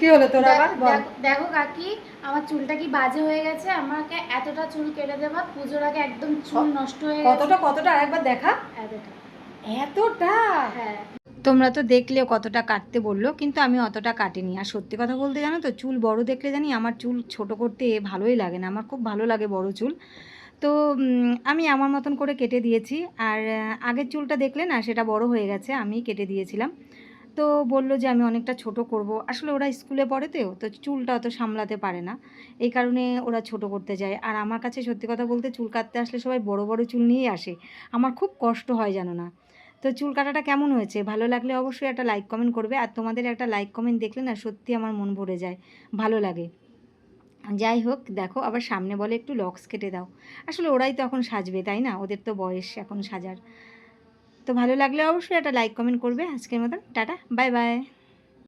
কি হলো তোর আবার বল। দেখো কাকি, আমার চুলটা কি বাজে হয়ে গেছে? আমাকে এতটা চুল কেটে দেবা, পুজোর আগে একদম চুল নষ্ট হয়ে গেছে। কতটা কতটা আরেকবার দেখা। এতটা। এতটা? হ্যাঁ। তোমরা তো দেখলে কতটা কাটতে বললো, কিন্তু আমি অতটা কাটিনি। আর সত্যি কথা বলতে জানো তো, চুল বড় দেখলে জানি আমার চুল ছোট করতে ভালোই লাগে না, আমার খুব ভালো লাগে বড় চুল। তো আমি আমার মতন করে কেটে দিয়েছি। আর আগের চুলটা দেখলে না, সেটা বড় হয়ে গেছে, আমি কেটে দিয়েছিলাম। তো বলল যে আমি অনেকটা ছোট করব। আসলে ওরা স্কুলে পড়ে তো চুলটা অত সামলাতে পারে না, এই কারণে ওরা ছোট করতে যায়। আর আমার কাছে সত্যি কথা বলতে চুল কাটতে আসলে সবাই বড় বড় চুল নিয়েই আসে, আমার খুব কষ্ট হয় জানো না। তো চুল কাটাটা কেমন হয়েছে, ভালো লাগলে অবশ্যই একটা লাইক কমেন্ট করবে। আর তোমাদের একটা লাইক কমেন্ট দেখলে না সত্যি আমার মন ভরে যায়, ভালো লাগে। যাই হোক, দেখো আবার সামনে বলে একটু লক্স কেটে দাও। আসলে ওরাই তো এখন সাজবে, তাই না? ওদের তো বয়স এখন সাজার। তো ভালো লাগলে অবশ্যই একটা লাইক কমেন্ট করবে। আজকের মতন টাটা, বাই বাই।